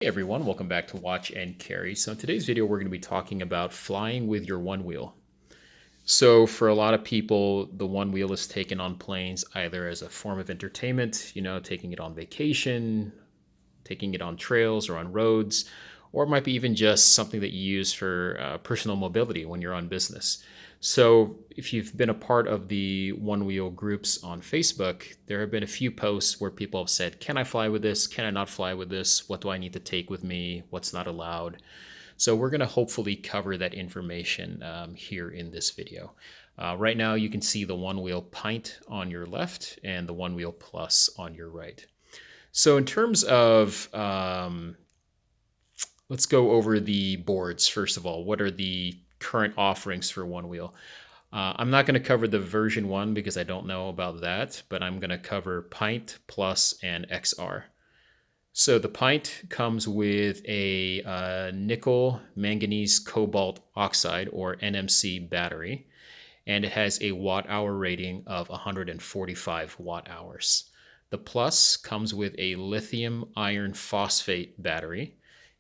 Hey everyone, welcome back to Watch and Carry. So in today's video, we're going to be talking about flying with your Onewheel. So for a lot of people, the Onewheel is taken on planes either as a form of entertainment, taking it on vacation, taking it on trails or on roads, or it might be even just something that you use for personal mobility when you're on business. So if you've been a part of the Onewheel groups on Facebook, there have been a few posts where people have said, can I fly with this? Can I not fly with this? What do I need to take with me? What's not allowed? So we're going to hopefully cover that information here in this video. Right now, you can see the Onewheel Pint on your left and the Onewheel Plus on your right. So in terms of, let's go over the boards first of all. What are the current offerings for Onewheel? I'm not going to cover the version 1 because I don't know about that, but I'm going to cover Pint, Plus, and XR. So the Pint comes with a nickel manganese cobalt oxide, or NMC, battery, and it has a watt-hour rating of 145 watt-hours. The Plus comes with a lithium iron phosphate battery,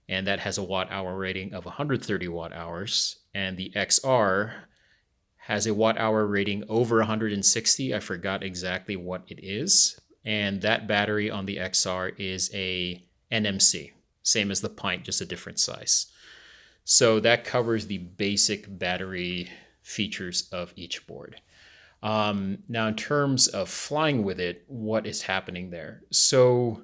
and that has a watt-hour rating of 130 watt-hours. And the XR has a watt-hour rating over 160. I forgot exactly what it is. And that battery on the XR is a NMC, same as the Pint, just a different size. So that covers the basic battery features of each board. Now, in terms of flying with it, what is happening there? So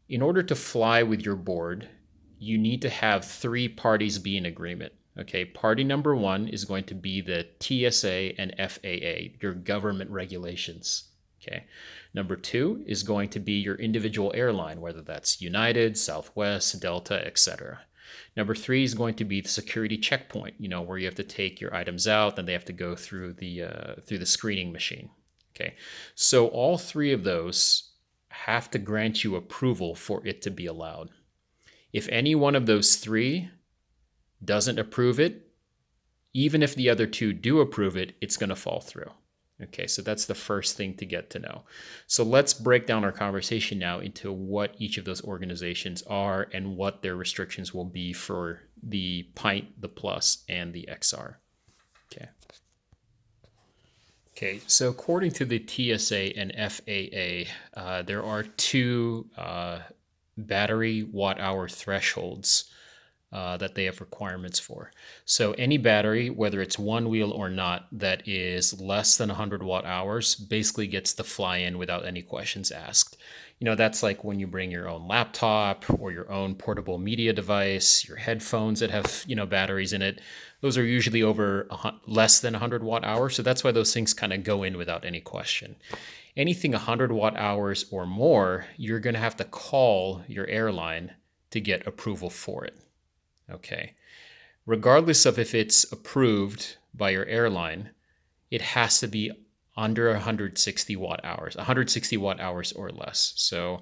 in order to fly with your board, you need to have 3 parties be in agreement. Okay, party number 1 is going to be the TSA and FAA, your government regulations. Okay, number 2 is going to be your individual airline, whether that's United, Southwest, Delta, etc. Number 3 is going to be the security checkpoint, where you have to take your items out and they have to go through the screening machine. Okay, so all 3 of those have to grant you approval for it to be allowed. If any one of those 3 doesn't approve it, even if the other 2 do approve it, it's going to fall through. Okay, so that's the first thing to get to know. So let's break down our conversation now into what each of those organizations are and what their restrictions will be for the Pint, the Plus, and the XR. Okay, so according to the TSA and FAA, there are 2 battery watt-hour thresholds that they have requirements for. So any battery, whether it's Onewheel or not, that is less than 100 watt-hours basically gets to fly in without any questions asked. That's like when you bring your own laptop or your own portable media device, your headphones that have, batteries in it. Those are usually over less than 100 watt-hours. So that's why those things kind of go in without any question. Anything 100 watt-hours or more, you're going to have to call your airline to get approval for it. Okay. Regardless of if it's approved by your airline, it has to be under 160 watt-hours, 160 watt-hours or less. So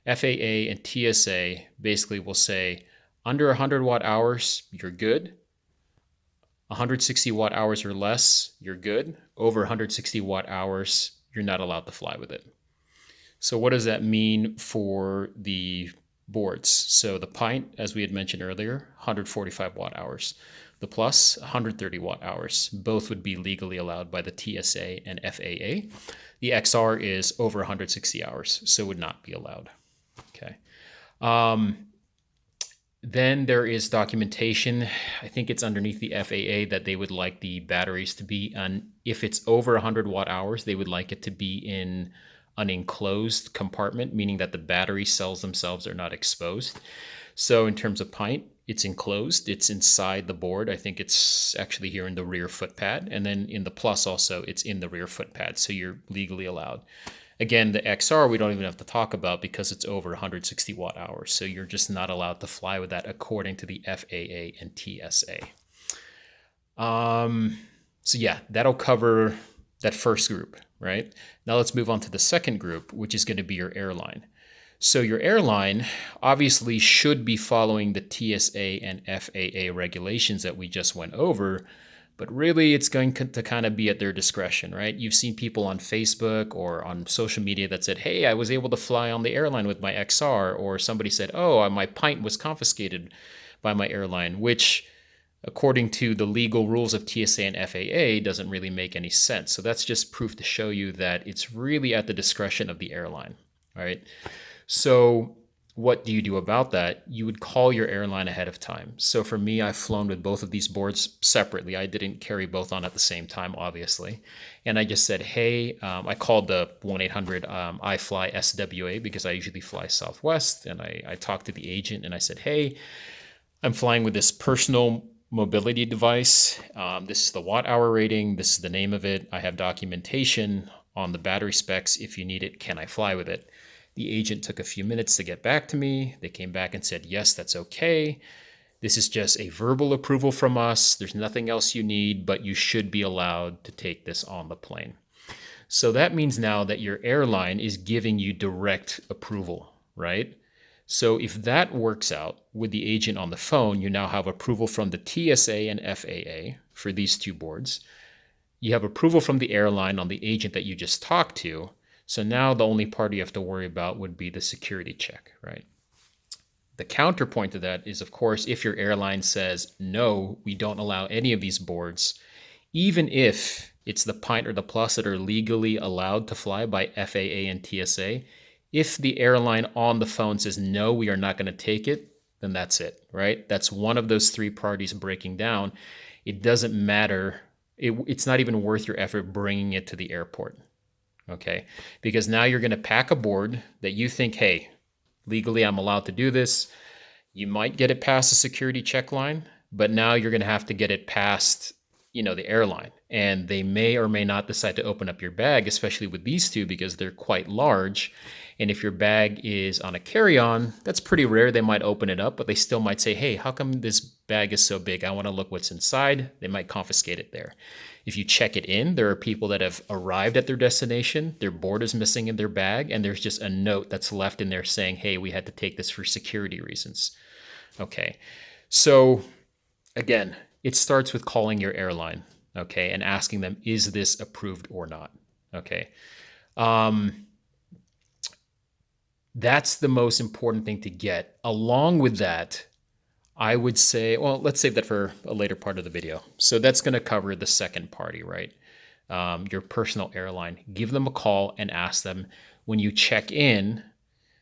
FAA and TSA basically will say under 100 watt-hours, you're good. 160 watt-hours or less, you're good. Over 160 watt-hours, you're not allowed to fly with it. So what does that mean for the boards? So the Pint, as we had mentioned earlier, 145 watt-hours. The Plus, 130 watt-hours. Both would be legally allowed by the TSA and FAA. The XR is over 160 hours, so would not be allowed. Okay. Then there is documentation. I think it's underneath the FAA that they would like the batteries to be, and if it's over 100 watt-hours, they would like it to be in an enclosed compartment, meaning that the battery cells themselves are not exposed. So in terms of Pint, it's enclosed. It's inside the board. I think it's actually here in the rear foot pad. And then in the Plus also, it's in the rear foot pad. So you're legally allowed. Again, the XR, we don't even have to talk about because it's over 160 watt-hours. So you're just not allowed to fly with that according to the FAA and TSA. So yeah, that'll cover that first group, right? Now let's move on to the second group, which is going to be your airline. So your airline obviously should be following the TSA and FAA regulations that we just went over, But really, it's going to kind of be at their discretion, right? You've seen people on Facebook or on social media that said, hey, I was able to fly on the airline with my XR, or somebody said, oh, my pint was confiscated by my airline, which according to the legal rules of TSA and FAA doesn't really make any sense. So that's just proof to show you that it's really at the discretion of the airline, right? So what do you do about that? You would call your airline ahead of time. So for me, I've flown with both of these boards separately. I didn't carry both on at the same time, obviously. And I just said, hey, I called the 1-800 I fly SWA because I usually fly Southwest. And I talked to the agent and I said, hey, I'm flying with this personal mobility device. This is the watt hour rating. This is the name of it. I have documentation on the battery specs. If you need it, can I fly with it? The agent took a few minutes to get back to me. They came back and said, yes, that's okay. This is just a verbal approval from us. There's nothing else you need, but you should be allowed to take this on the plane. So that means now that your airline is giving you direct approval, right? So if that works out with the agent on the phone, you now have approval from the TSA and FAA for these two boards. You have approval from the airline on the agent that you just talked to. So now the only part you have to worry about would be the security check, right? The counterpoint to that is, of course, if your airline says, no, we don't allow any of these boards, even if it's the Pint or the Plus that are legally allowed to fly by FAA and TSA, if the airline on the phone says, no, we are not going to take it, then that's it, right? That's one of those three parties breaking down. It doesn't matter. It's not even worth your effort bringing it to the airport. Okay, because now you're going to pack a board that you think, hey, legally I'm allowed to do this. You might get it past the security check line, but now you're going to have to get it past, the airline. And they may or may not decide to open up your bag, especially with these two, because they're quite large. And if your bag is on a carry-on, that's pretty rare. They might open it up, but they still might say, hey, how come this bag is so big? I want to look what's inside. They might confiscate it there. If you check it in, there are people that have arrived at their destination, their board is missing in their bag, and there's just a note that's left in there saying, hey, we had to take this for security reasons. Okay, so again, it starts with calling your airline, okay, and asking them, is this approved or not? Okay. That's the most important thing to get. Along with that, I would say, well, let's save that for a later part of the video. So that's going to cover the second party, right? Your personal airline. Give them a call and ask them when you check in,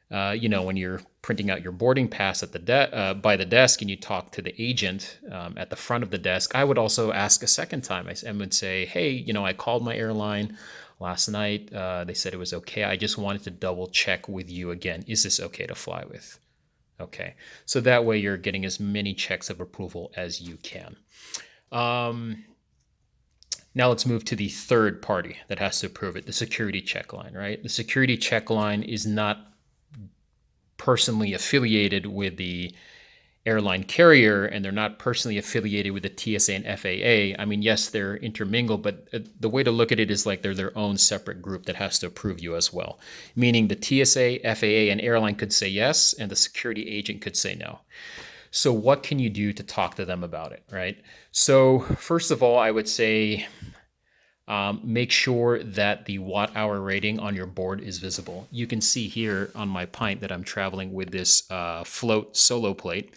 when you're printing out your boarding pass at the by the desk and you talk to the agent at the front of the desk. I would also ask a second time. I would say, hey, I called my airline last night. They said it was okay. I just wanted to double check with you again. Is this okay to fly with? Okay, so that way you're getting as many checks of approval as you can. Now let's move to the third party that has to approve it, the security check line, right? The security check line is not personally affiliated with the airline carrier, and they're not personally affiliated with the TSA and FAA. I mean, yes, they're intermingled, but the way to look at it is like they're their own separate group that has to approve you as well. Meaning the TSA, FAA, and airline could say yes, and the security agent could say no. So what can you do to talk to them about it, right? So first of all, I would say make sure that the watt hour rating on your board is visible. You can see here on my Pint that I'm traveling with this float solo plate,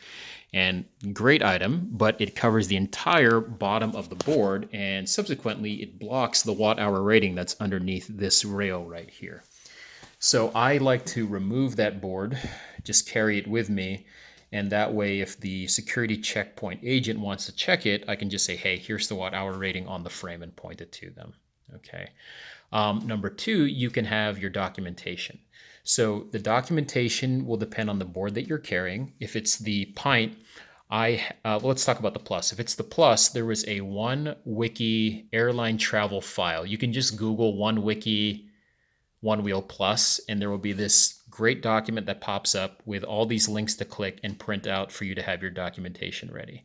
and great item, but it covers the entire bottom of the board, and subsequently it blocks the watt hour rating that's underneath this rail right here. So I like to remove that board, just carry it with me, and that way if the security checkpoint agent wants to check it, I can just say, hey, here's the watt hour rating on the frame and point it to them. Okay. Number two, you can have your documentation. So the documentation will depend on the board that you're carrying. If it's the Pint, let's talk about the Plus. If it's the Plus, there was a onewiki airline travel file. You can just Google onewiki Onewheel Plus, and there will be this great document that pops up with all these links to click and print out for you to have your documentation ready.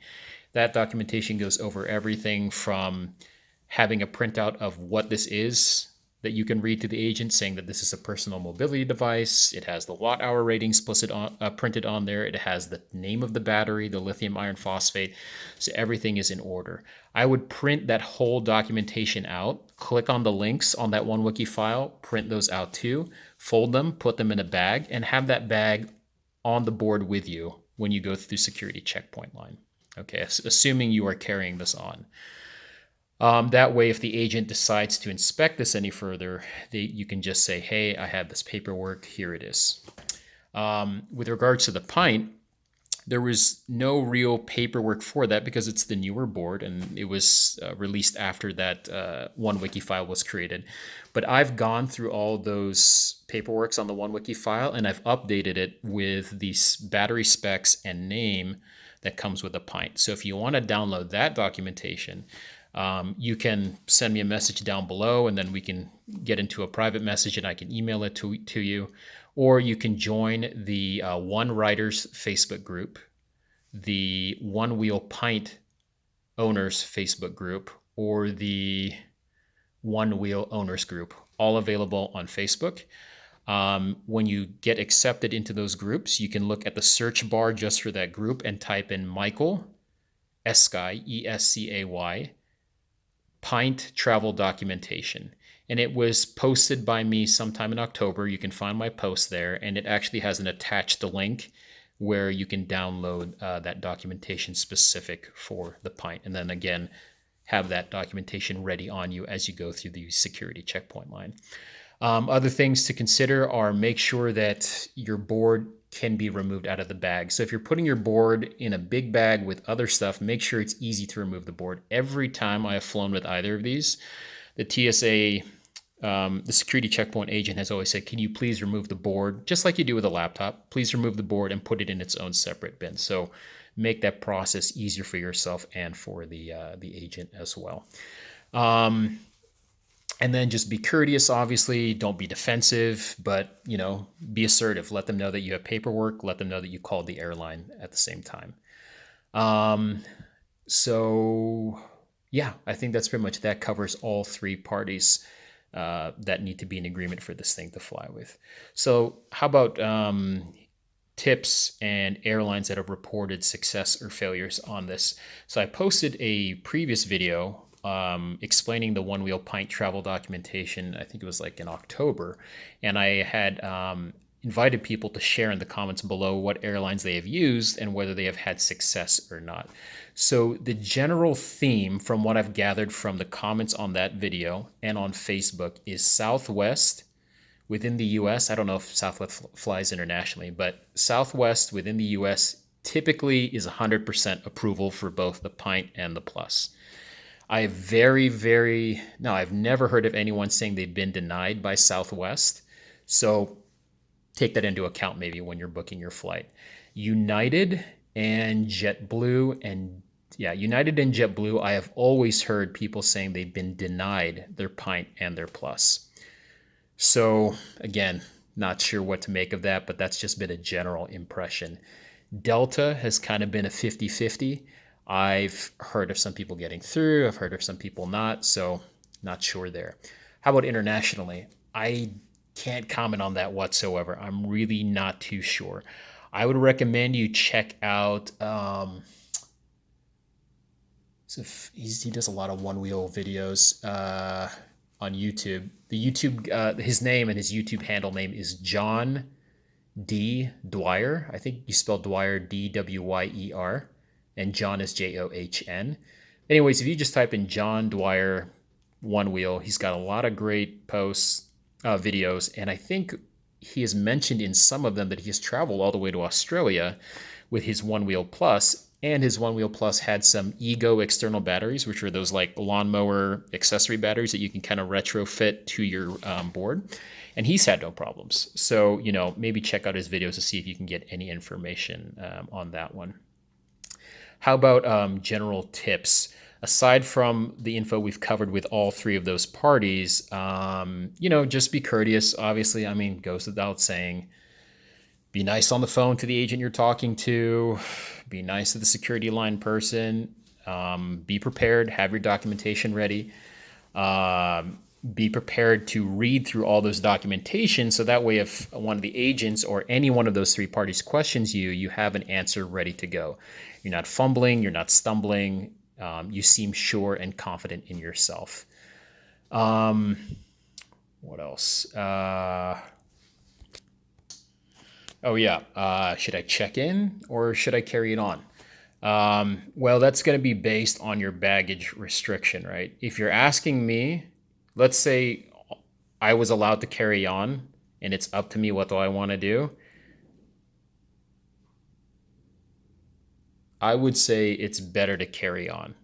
That documentation goes over everything from having a printout of what this is, that you can read to the agent saying that this is a personal mobility device. It has the watt hour rating printed on there. It has the name of the battery, the lithium iron phosphate. So everything is in order. I would print that whole documentation out, click on the links on that OneWiki file, print those out too, fold them, put them in a bag, and have that bag on the board with you when you go through security checkpoint line. Okay, assuming you are carrying this on. That way, if the agent decides to inspect this any further, you can just say, hey, I have this paperwork, here it is. With regards to the Pint, there was no real paperwork for that because it's the newer board and it was released after that OneWiki file was created. But I've gone through all those paperworks on the OneWiki file and I've updated it with the battery specs and name that comes with the Pint. So if you want to download that documentation, you can send me a message down below and then we can get into a private message and I can email it to you. Or you can join the One Riders Facebook group, the Onewheel Pint Owners Facebook group, or the Onewheel Owners group, all available on Facebook. When you get accepted into those groups, you can look at the search bar just for that group and type in Michael, Escay, Escay, Pint Travel Documentation. And it was posted by me sometime in October. You can find my post there, and it actually has an attached link where you can download that documentation specific for the Pint. And then again, have that documentation ready on you as you go through the security checkpoint line. Other things to consider are make sure that your board can be removed out of the bag. So if you're putting your board in a big bag with other stuff, make sure it's easy to remove the board. Every time I have flown with either of these, the TSA, the security checkpoint agent has always said, can you please remove the board, just like you do with a laptop, please remove the board and put it in its own separate bin. So make that process easier for yourself and for the agent as well. And then just be courteous, obviously. Don't be defensive, but, be assertive. Let them know that you have paperwork. Let them know that you called the airline at the same time. So, yeah, I think that's pretty much that covers all three parties that need to be in agreement for this thing to fly with. So how about tips and airlines that have reported success or failures on this? So I posted a previous video explaining the Onewheel Pint travel documentation. I think it was like in October. And I had invited people to share in the comments below what airlines they have used and whether they have had success or not. So the general theme from what I've gathered from the comments on that video and on Facebook is Southwest within the US. I don't know if Southwest flies internationally, but Southwest within the US typically is 100% approval for both the Pint and the Plus. I've never heard of anyone saying they've been denied by Southwest. So take that into account maybe when you're booking your flight. United and JetBlue, I have always heard people saying they've been denied their Pint and their Plus. So again, not sure what to make of that, but that's just been a general impression. Delta has kind of been a 50-50. I've heard of some people getting through. I've heard of some people not, so not sure there. How about internationally? I can't comment on that whatsoever. I'm really not too sure. I would recommend you check out, he does a lot of Onewheel videos on YouTube. His name and his YouTube handle name is John D. Dwyer. I think you spell Dwyer Dwyer. And John is John. Anyways, if you just type in John Dwyer Onewheel, he's got a lot of great posts, videos, and I think he has mentioned in some of them that he has traveled all the way to Australia with his Onewheel Plus, and his Onewheel Plus had some Ego external batteries, which are those like lawnmower accessory batteries that you can kind of retrofit to your board, and he's had no problems. So, maybe check out his videos to see if you can get any information on that one. How about general tips? Aside from the info we've covered with all three of those parties, just be courteous. Obviously, goes without saying. Be nice on the phone to the agent you're talking to. Be nice to the security line person. Be prepared. Have your documentation ready. be prepared to read through all those documentation. So that way, if one of the agents or any one of those three parties questions you, you have an answer ready to go. You're not fumbling, you're not stumbling. You seem sure and confident in yourself. What else? Should I check in or should I carry it on? Well, that's going to be based on your baggage restriction, right? If you're asking me, let's say I was allowed to carry on and it's up to me what do I want to do, I would say it's better to carry on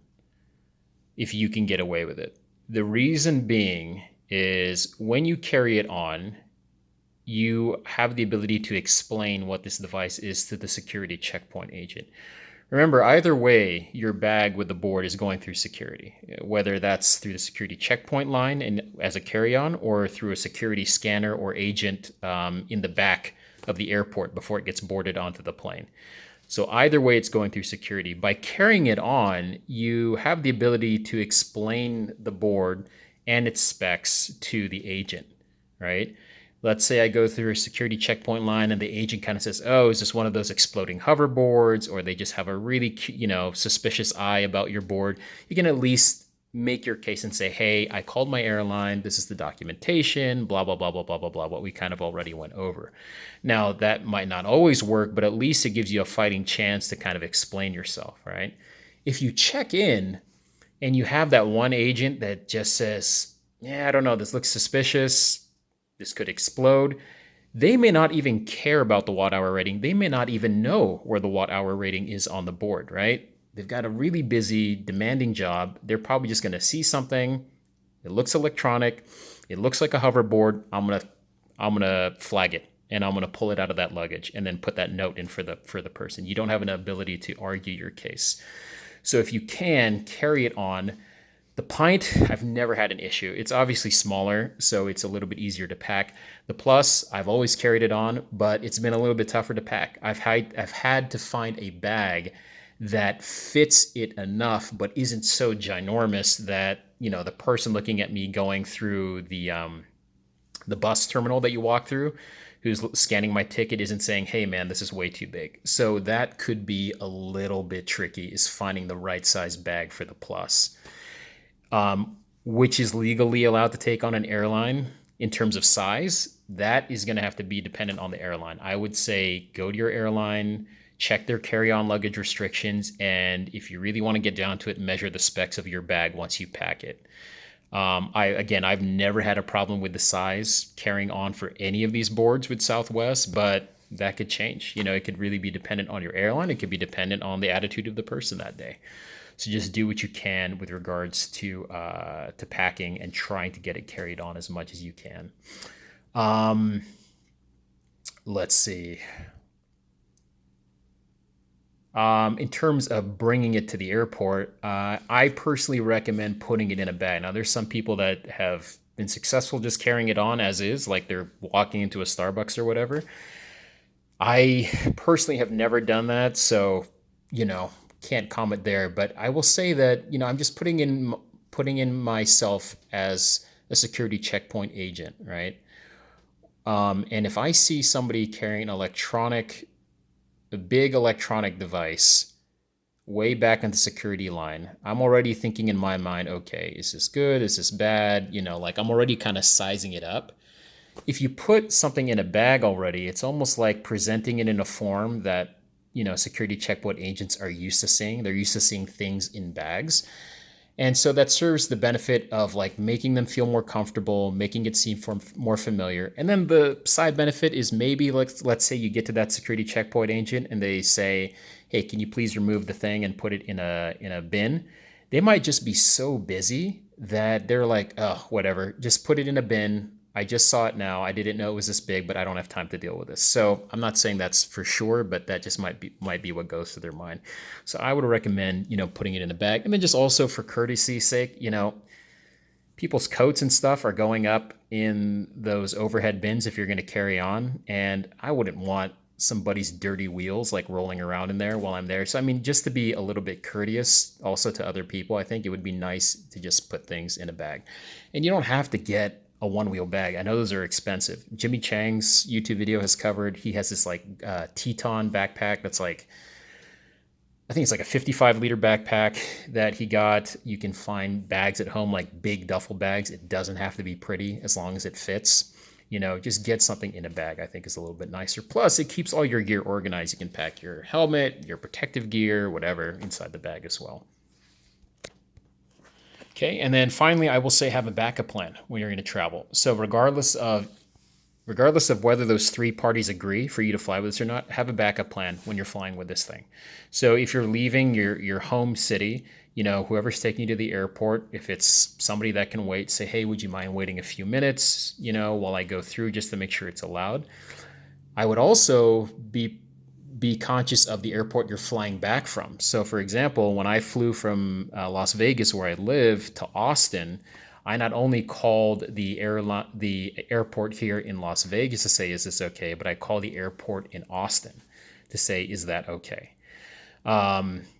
if you can get away with it. The reason being is when you carry it on, you have the ability to explain what this device is to the security checkpoint agent. Remember, either way, your bag with the board is going through security, whether that's through the security checkpoint line and as a carry-on or through a security scanner or agent in the back of the airport before it gets boarded onto the plane. So either way, it's going through security. By carrying it on, you have the ability to explain the board and its specs to the agent, right? Let's say I go through a security checkpoint line and the agent kind of says, oh, is this one of those exploding hoverboards? Or they just have a really, suspicious eye about your board. You can at least make your case and say, hey, I called my airline. This is the documentation, blah, blah, blah, blah, blah, blah, blah, what we kind of already went over. Now, that might not always work, but at least it gives you a fighting chance to kind of explain yourself, right? If you check in and you have that one agent that just says, yeah, I don't know, this looks suspicious, this could explode. They may not even care about the watt hour rating. They may not even know where the watt hour rating is on the board, right? They've got a really busy, demanding job. They're probably just going to see something. It looks electronic. It looks like a hoverboard. I'm gonna flag it and I'm gonna pull it out of that luggage and then put that note in for the person. You don't have an ability to argue your case. So if you can carry it on. The Pint, I've never had an issue. It's obviously smaller, so it's a little bit easier to pack. The Plus, I've always carried it on, but it's been a little bit tougher to pack. I've had to find a bag that fits it enough, but isn't so ginormous that, the person looking at me going through the bus terminal that you walk through, who's scanning my ticket, isn't saying, hey man, this is way too big. So that could be a little bit tricky, is finding the right size bag for the Plus. Which is legally allowed to take on an airline in terms of size, that is going to have to be dependent on the airline. I would say go to your airline, check their carry-on luggage restrictions, and if you really want to get down to it, measure the specs of your bag once you pack it. I've never had a problem with the size carrying on for any of these boards with Southwest, but that could change. It could really be dependent on your airline. It could be dependent on the attitude of the person that day. So just do what you can with regards to packing and trying to get it carried on as much as you can. Let's see. In terms of bringing it to the airport, I personally recommend putting it in a bag. Now, there's some people that have been successful just carrying it on as is, like they're walking into a Starbucks or whatever. I personally have never done that, so, can't comment there, but I will say that, I'm just putting in myself as a security checkpoint agent, right? And if I see somebody carrying a big electronic device way back in the security line, I'm already thinking in my mind, okay, is this good? Is this bad? I'm already kind of sizing it up. If you put something in a bag already, it's almost like presenting it in a form that security checkpoint agents are used to seeing. They're used to seeing things in bags. And so that serves the benefit of making them feel more comfortable, making it seem more familiar. And then the side benefit is maybe let's say you get to that security checkpoint agent and they say, hey, can you please remove the thing and put it in a bin? They might just be so busy that they're like, oh, whatever, just put it in a bin. I just saw it now. I didn't know it was this big, but I don't have time to deal with this. So I'm not saying that's for sure, but that just might be what goes through their mind. So I would recommend, putting it in a bag. And then just also for courtesy's sake, people's coats and stuff are going up in those overhead bins if you're going to carry on. And I wouldn't want somebody's dirty wheels like rolling around in there while I'm there. So I mean, just to be a little bit courteous also to other people, I think it would be nice to just put things in a bag. And you don't have to get a one wheel bag. I know those are expensive. Jimmy Chang's YouTube video has covered. He has this like Teton backpack that's like, I think it's like a 55-liter backpack that he got. You can find bags at home, like big duffel bags. It doesn't have to be pretty as long as it fits. Just get something in a bag, I think is a little bit nicer. Plus, it keeps all your gear organized. You can pack your helmet, your protective gear, whatever inside the bag as well. Okay, and then finally, I will say have a backup plan when you're going to travel. So regardless of whether those three parties agree for you to fly with this or not, have a backup plan when you're flying with this thing. So if you're leaving your home city, whoever's taking you to the airport, if it's somebody that can wait, say, hey, would you mind waiting a few minutes, while I go through just to make sure it's allowed. I would also be conscious of the airport you're flying back from. So for example, when I flew from Las Vegas, where I live, to Austin, I not only called the airport here in Las Vegas to say, is this okay? But I called the airport in Austin to say, is that okay?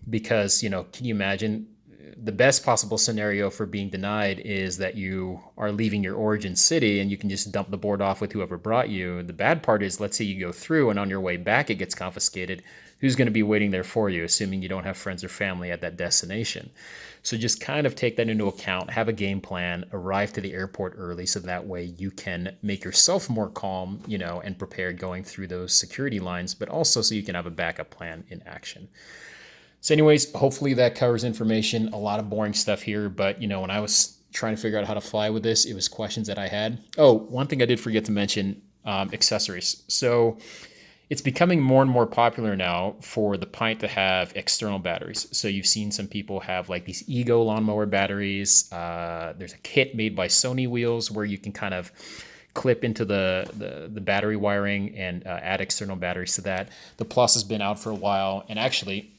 Because, can you imagine the best possible scenario for being denied is that you are leaving your origin city and you can just dump the board off with whoever brought you. The bad part is, let's say you go through and on your way back, it gets confiscated. Who's going to be waiting there for you, assuming you don't have friends or family at that destination? So just kind of take that into account, have a game plan, arrive to the airport early so that way you can make yourself more calm, and prepared going through those security lines, but also so you can have a backup plan in action. So anyways, hopefully that covers information. A lot of boring stuff here, but when I was trying to figure out how to fly with this, it was questions that I had. Oh, one thing I did forget to mention, accessories. So it's becoming more and more popular now for the Pint to have external batteries. So you've seen some people have like these Ego lawnmower batteries. There's a kit made by Onewheel where you can kind of clip into the battery wiring and add external batteries to that. The Plus has been out for a while. And actually,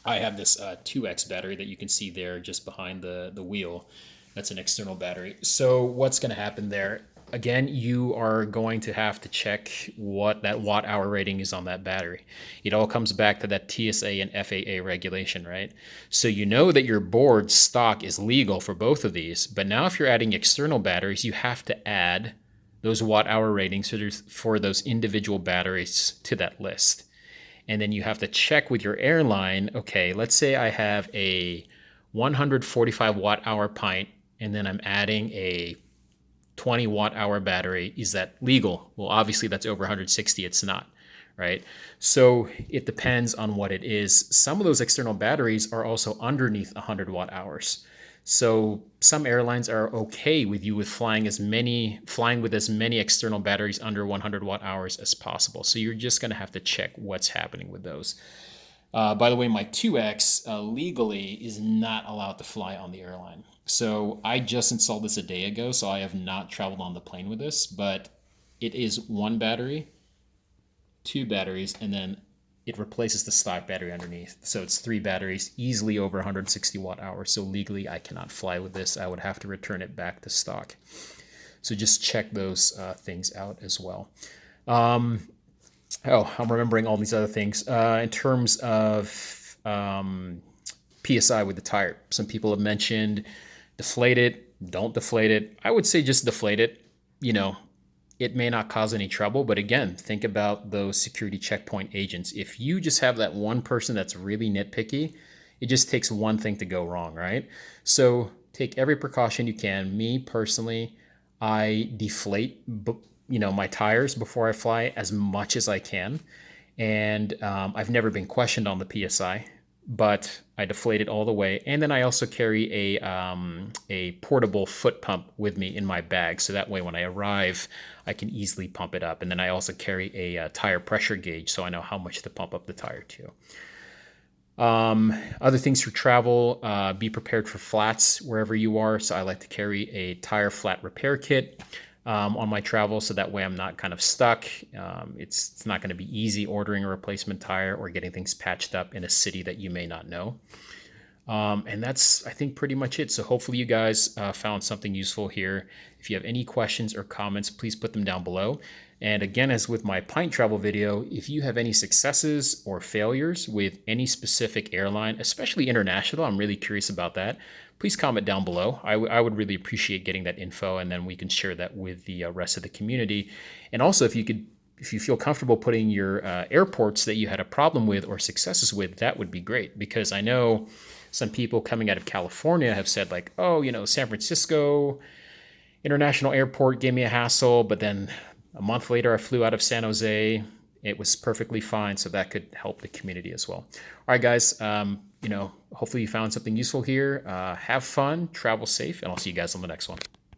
I have this 2X battery that you can see there just behind the wheel. That's an external battery. So what's going to happen there? Again, you are going to have to check what that watt hour rating is on that battery. It all comes back to that TSA and FAA regulation, right? So you know that your board stock is legal for both of these, but now if you're adding external batteries, you have to add those watt hour ratings for those individual batteries to that list. And then you have to check with your airline, okay, let's say I have a 145 watt hour Pint, and then I'm adding a 20 watt hour battery. Is that legal? Well, obviously that's over 160. It's not, right? So it depends on what it is. Some of those external batteries are also underneath 100 watt hours. So some airlines are okay with you flying with as many external batteries under 100 watt hours as possible. So you're just going to have to check what's happening with those. By the way, my 2X legally is not allowed to fly on the airline. So I just installed this a day ago, so I have not traveled on the plane with this, but it is one battery, two batteries, and then it replaces the stock battery underneath. So it's three batteries, easily over 160 watt hours. So legally, I cannot fly with this. I would have to return it back to stock. So just check those things out as well. I'm remembering all these other things. In terms of PSI with the tire, some people have mentioned deflate it, don't deflate it. I would say just deflate it. It may not cause any trouble, but again, think about those security checkpoint agents. If you just have that one person that's really nitpicky, it just takes one thing to go wrong, right? So take every precaution you can. Me personally, I deflate, my tires before I fly as much as I can. And I've never been questioned on the PSI, but I deflate it all the way. And then I also carry a portable foot pump with me in my bag. So that way when I arrive, I can easily pump it up. And then I also carry a tire pressure gauge, so I know how much to pump up the tire to. Other things for travel, be prepared for flats wherever you are. So I like to carry a tire flat repair kit on my travel, so that way I'm not kind of stuck. It's not going to be easy ordering a replacement tire or getting things patched up in a city that you may not know. And that's, I think, pretty much it. So hopefully you guys found something useful here. If you have any questions or comments, please put them down below. And again, as with my pint travel video, if you have any successes or failures with any specific airline, especially international, I'm really curious about that. Please comment down below. I would really appreciate getting that info, and then we can share that with the rest of the community. And also, if you feel comfortable putting your airports that you had a problem with or successes with, that would be great, because I know some people coming out of California have said like, oh, San Francisco International Airport gave me a hassle, but then a month later I flew out of San Jose. It was perfectly fine. So that could help the community as well. All right, guys, hopefully you found something useful here. Have fun, travel safe, and I'll see you guys on the next one.